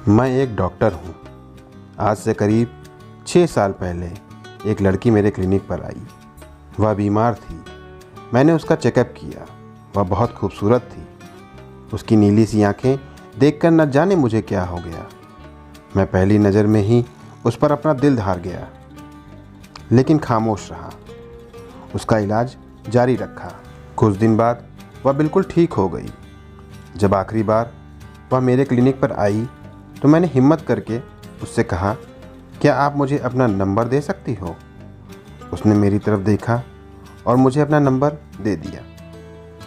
मैं एक डॉक्टर हूँ। आज से करीब 6 साल पहले एक लड़की मेरे क्लिनिक पर आई। वह बीमार थी। मैंने उसका चेकअप किया। वह बहुत खूबसूरत थी। उसकी नीली सी आंखें देखकर न जाने मुझे क्या हो गया। मैं पहली नज़र में ही उस पर अपना दिल धार गया, लेकिन खामोश रहा। उसका इलाज जारी रखा। कुछ दिन बाद वह बिल्कुल ठीक हो गई। जब आखिरी बार वह मेरे क्लिनिक पर आई तो मैंने हिम्मत करके उससे कहा, क्या आप मुझे अपना नंबर दे सकती हो? उसने मेरी तरफ देखा और मुझे अपना नंबर दे दिया।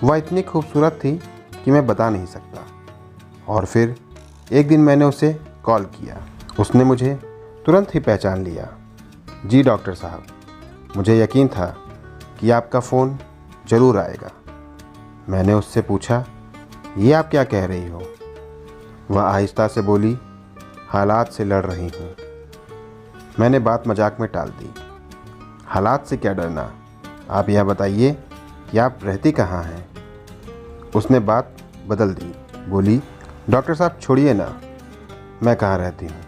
वह इतनी खूबसूरत थी कि मैं बता नहीं सकता। और फिर एक दिन मैंने उसे कॉल किया। उसने मुझे तुरंत ही पहचान लिया। जी डॉक्टर साहब, मुझे यकीन था कि आपका फ़ोन ज़रूर आएगा। मैंने उससे पूछा, ये आप क्या कह रही हो? वह आहिस्ता से बोली, हालात से लड़ रही हूँ। मैंने बात मजाक में टाल दी। हालात से क्या डरना, आप यह बताइए कि आप रहती कहाँ हैं? उसने बात बदल दी, बोली, डॉक्टर साहब छोड़िए ना, मैं कहाँ रहती हूँ,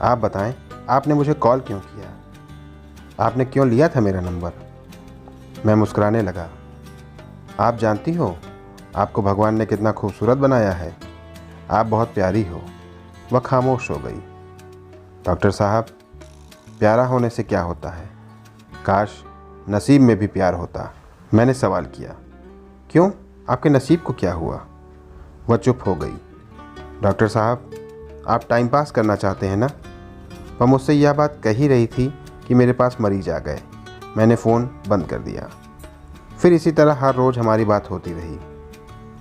आप बताएं, आपने मुझे कॉल क्यों किया? आपने क्यों लिया था मेरा नंबर? मैं मुस्कुराने लगा। आप जानती हो आपको भगवान ने कितना खूबसूरत बनाया है। आप बहुत प्यारी हो। वह खामोश हो गई। डॉक्टर साहब, प्यारा होने से क्या होता है? काश नसीब में भी प्यार होता। मैंने सवाल किया, क्यों, आपके नसीब को क्या हुआ? वह चुप हो गई। डॉक्टर साहब, आप टाइम पास करना चाहते हैं ना? वह मुझसे यह बात कह ही रही थी कि मेरे पास मरीज आ गए। मैंने फ़ोन बंद कर दिया। फिर इसी तरह हर रोज़ हमारी बात होती रही।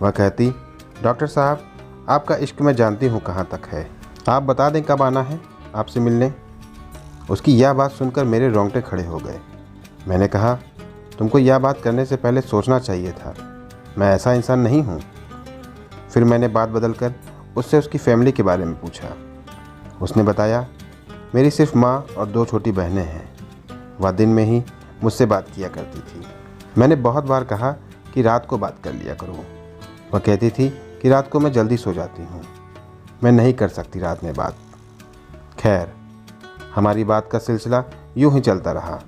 वह कहती, डॉक्टर साहब, आपका इश्क मैं जानती हूँ कहाँ तक है। आप बता दें कब आना है आपसे मिलने। उसकी यह बात सुनकर मेरे रोंगटे खड़े हो गए। मैंने कहा, तुमको यह बात करने से पहले सोचना चाहिए था। मैं ऐसा इंसान नहीं हूँ। फिर मैंने बात बदलकर उससे उसकी फैमिली के बारे में पूछा। उसने बताया, मेरी सिर्फ माँ और 2 छोटी बहनें हैं। वह दिन में ही मुझसे बात किया करती थी। मैंने बहुत बार कहा कि रात को बात कर लिया करो। वह कहती थी कि रात को मैं जल्दी सो जाती हूँ, मैं नहीं कर सकती रात में बात। खैर, हमारी बात का सिलसिला यूं ही चलता रहा।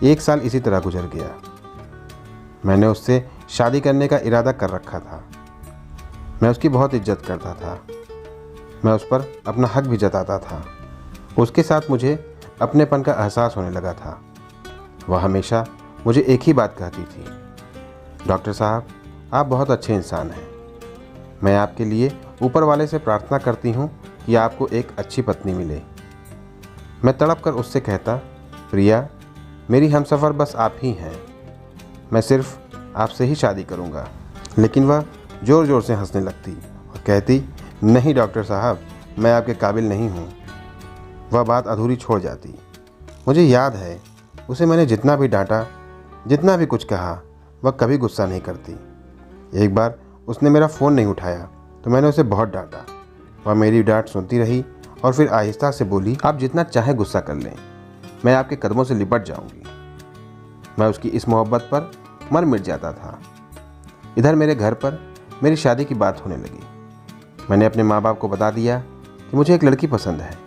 1 साल इसी तरह गुजर गया। मैंने उससे शादी करने का इरादा कर रखा था। मैं उसकी बहुत इज्जत करता था। मैं उस पर अपना हक भी जताता था। उसके साथ मुझे अपनेपन का एहसास होने लगा था। वह हमेशा मुझे एक ही बात कहती थी, डॉक्टर साहब, आप बहुत अच्छे इंसान हैं। मैं आपके लिए ऊपर वाले से प्रार्थना करती हूँ कि आपको एक अच्छी पत्नी मिले। मैं तड़प कर उससे कहता, प्रिया, मेरी हमसफ़र बस आप ही हैं। मैं सिर्फ आपसे ही शादी करूँगा। लेकिन वह ज़ोर ज़ोर से हंसने लगती और कहती, नहीं डॉक्टर साहब, मैं आपके काबिल नहीं हूँ। वह बात अधूरी छोड़ जाती। मुझे याद है, उसे मैंने जितना भी डांटा, जितना भी कुछ कहा, वह कभी गुस्सा नहीं करती। एक बार उसने मेरा फ़ोन नहीं उठाया तो मैंने उसे बहुत डांटा। वह मेरी डांट सुनती रही और फिर आहिस्ता से बोली, आप जितना चाहे गुस्सा कर लें, मैं आपके कदमों से लिपट जाऊंगी। मैं उसकी इस मोहब्बत पर मर मिट जाता था। इधर मेरे घर पर मेरी शादी की बात होने लगी। मैंने अपने माँ बाप को बता दिया कि मुझे एक लड़की पसंद है।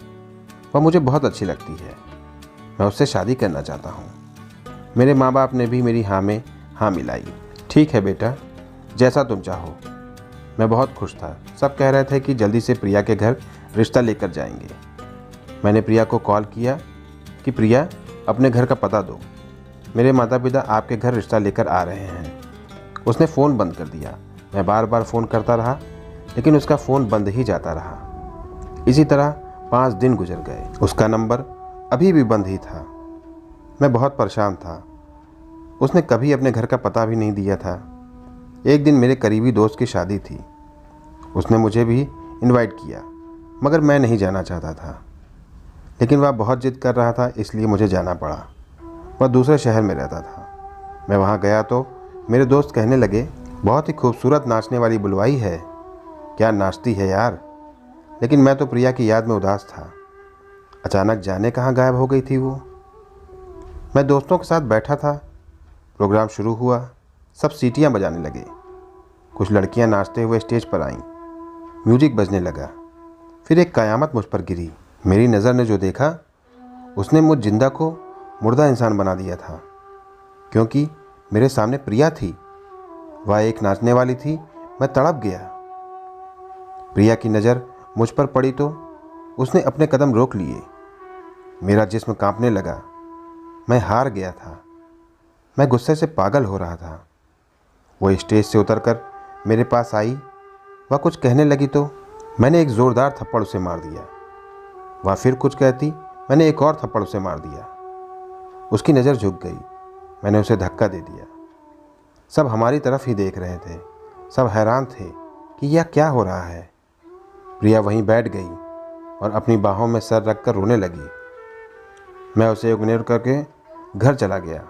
वह मुझे बहुत अच्छी लगती है। मैं उससे शादी करना चाहता हूँ। मेरे माँ बाप ने भी मेरी हाँ में हाँ मिलाई। ठीक है बेटा, जैसा तुम चाहो। मैं बहुत खुश था। सब कह रहे थे कि जल्दी से प्रिया के घर रिश्ता लेकर जाएंगे। मैंने प्रिया को कॉल किया कि प्रिया, अपने घर का पता दो, मेरे माता पिता आपके घर रिश्ता लेकर आ रहे हैं। उसने फ़ोन बंद कर दिया। मैं बार बार फ़ोन करता रहा, लेकिन उसका फ़ोन बंद ही जाता रहा। इसी तरह 5 दिन गुजर गए। उसका नंबर अभी भी बंद ही था। मैं बहुत परेशान था। उसने कभी अपने घर का पता भी नहीं दिया था। एक दिन मेरे करीबी दोस्त की शादी थी। उसने मुझे भी इनवाइट किया, मगर मैं नहीं जाना चाहता था। लेकिन वह बहुत जिद कर रहा था, इसलिए मुझे जाना पड़ा। वह दूसरे शहर में रहता था। मैं वहाँ गया तो मेरे दोस्त कहने लगे, बहुत ही खूबसूरत नाचने वाली बुलवाई है। क्या नाचती है यार। लेकिन मैं तो प्रिया की याद में उदास था। अचानक जाने कहाँ गायब हो गई थी वो। मैं दोस्तों के साथ बैठा था। प्रोग्राम शुरू हुआ। सब सीटियाँ बजाने लगे। कुछ लड़कियाँ नाचते हुए स्टेज पर आईं। म्यूजिक बजने लगा। फिर एक कयामत मुझ पर गिरी। मेरी नज़र ने जो देखा उसने मुझ जिंदा को मुर्दा इंसान बना दिया था, क्योंकि मेरे सामने प्रिया थी। वह एक नाचने वाली थी। मैं तड़प गया। प्रिया की नज़र मुझ पर पड़ी तो उसने अपने कदम रोक लिए। मेरा जिस्म कांपने लगा। मैं हार गया था। मैं गुस्से से पागल हो रहा था। वो स्टेज से उतरकर मेरे पास आई। वह कुछ कहने लगी तो मैंने एक ज़ोरदार थप्पड़ उसे मार दिया। वह फिर कुछ कहती, मैंने एक और थप्पड़ उसे मार दिया। उसकी नज़र झुक गई। मैंने उसे धक्का दे दिया। सब हमारी तरफ ही देख रहे थे। सब हैरान थे कि यह क्या हो रहा है। प्रिया वहीं बैठ गई और अपनी बाहों में सर रखकर रोने लगी। मैं उसे इग्नोर करके घर चला गया।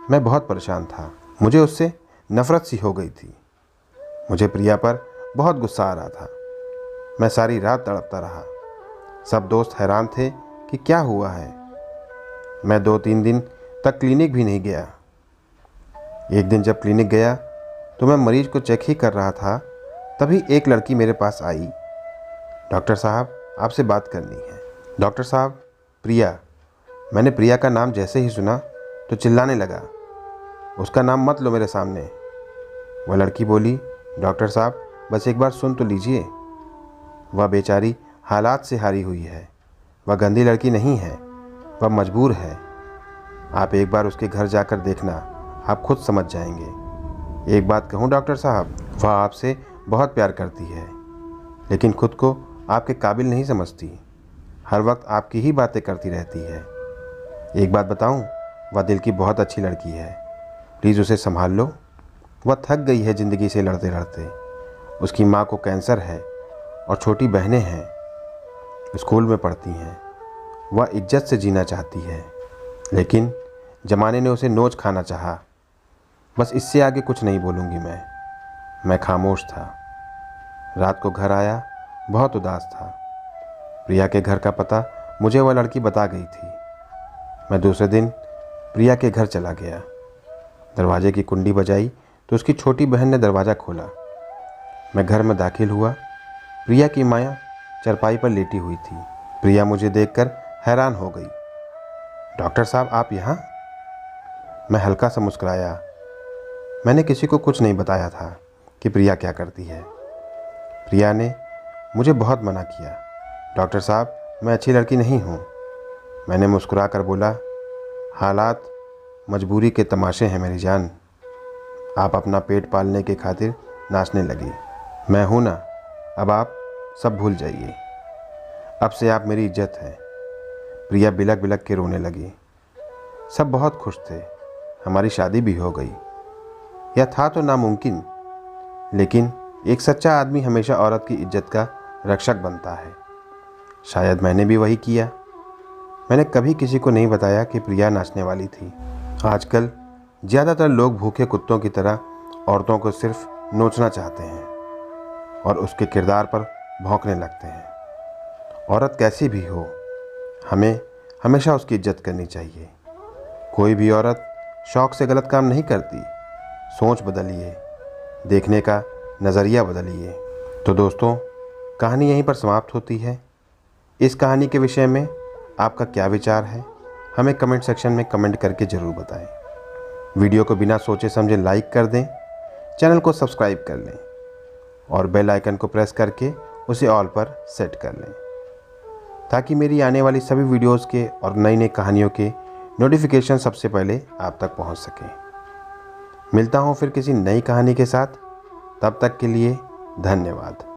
मैं बहुत परेशान था। मुझे उससे नफ़रत सी हो गई थी। मुझे प्रिया पर बहुत गुस्सा आ रहा था। मैं सारी रात तड़पता रहा। सब दोस्त हैरान थे कि क्या हुआ है। मैं 2-3 दिन तक क्लिनिक भी नहीं गया। एक दिन जब क्लिनिक गया तो मैं मरीज को चेक ही कर रहा था, तभी एक लड़की मेरे पास आई। डॉक्टर साहब, आपसे बात करनी है। डॉक्टर साहब, प्रिया। मैंने प्रिया का नाम जैसे ही सुना तो चिल्लाने लगा, उसका नाम मत लो मेरे सामने। वह लड़की बोली, डॉक्टर साहब बस एक बार सुन तो लीजिए। वह बेचारी हालात से हारी हुई है। वह गंदी लड़की नहीं है, वह मजबूर है। आप एक बार उसके घर जाकर देखना, आप खुद समझ जाएंगे। एक बात कहूँ डॉक्टर साहब, वह आपसे बहुत प्यार करती है, लेकिन खुद को आपके काबिल नहीं समझती। हर वक्त आपकी ही बातें करती रहती है। एक बात बताऊं, वह दिल की बहुत अच्छी लड़की है। प्लीज़ उसे संभाल लो। वह थक गई है ज़िंदगी से लड़ते लड़ते। उसकी माँ को कैंसर है और छोटी बहनें हैं, स्कूल में पढ़ती हैं। वह इज्जत से जीना चाहती है, लेकिन ज़माने ने उसे नोच खाना चाहा। बस इससे आगे कुछ नहीं बोलूँगी मैं खामोश था। रात को घर आया, बहुत उदास था। प्रिया के घर का पता मुझे वह लड़की बता गई थी। मैं दूसरे दिन प्रिया के घर चला गया। दरवाजे की कुंडी बजाई तो उसकी छोटी बहन ने दरवाज़ा खोला। मैं घर में दाखिल हुआ। प्रिया की माया चारपाई पर लेटी हुई थी। प्रिया मुझे देखकर हैरान हो गई। डॉक्टर साहब, आप यहाँ? मैं हल्का सा मुस्कुराया। मैंने किसी को कुछ नहीं बताया था कि प्रिया क्या करती है। प्रिया ने मुझे बहुत मना किया। डॉक्टर साहब, मैं अच्छी लड़की नहीं हूँ। मैंने मुस्कुरा कर बोला, हालात मजबूरी के तमाशे हैं मेरी जान। आप अपना पेट पालने के खातिर नाचने लगी। मैं हूँ ना, अब आप सब भूल जाइए। अब से आप मेरी इज्जत हैं। प्रिया बिलक बिलक के रोने लगी। सब बहुत खुश थे। हमारी शादी भी हो गई। यह था तो नामुमकिन, लेकिन एक सच्चा आदमी हमेशा औरत की इज्जत का रक्षक बनता है। शायद मैंने भी वही किया। मैंने कभी किसी को नहीं बताया कि प्रिया नाचने वाली थी। आजकल ज़्यादातर लोग भूखे कुत्तों की तरह औरतों को सिर्फ नोचना चाहते हैं और उसके किरदार पर भौंकने लगते हैं। औरत कैसी भी हो, हमें हमेशा उसकी इज्जत करनी चाहिए। कोई भी औरत शौक़ से गलत काम नहीं करती। सोच बदलिए, देखने का नज़रिया बदलिए। तो दोस्तों, कहानी यहीं पर समाप्त होती है। इस कहानी के विषय में आपका क्या विचार है, हमें कमेंट सेक्शन में कमेंट करके ज़रूर बताएं। वीडियो को बिना सोचे समझे लाइक कर दें, चैनल को सब्सक्राइब कर लें और बेल आइकन को प्रेस करके उसे ऑल पर सेट कर लें, ताकि मेरी आने वाली सभी वीडियोस के और नई नई कहानियों के नोटिफिकेशन सबसे पहले आप तक पहुंच सकें। मिलता हूं फिर किसी नई कहानी के साथ। तब तक के लिए धन्यवाद।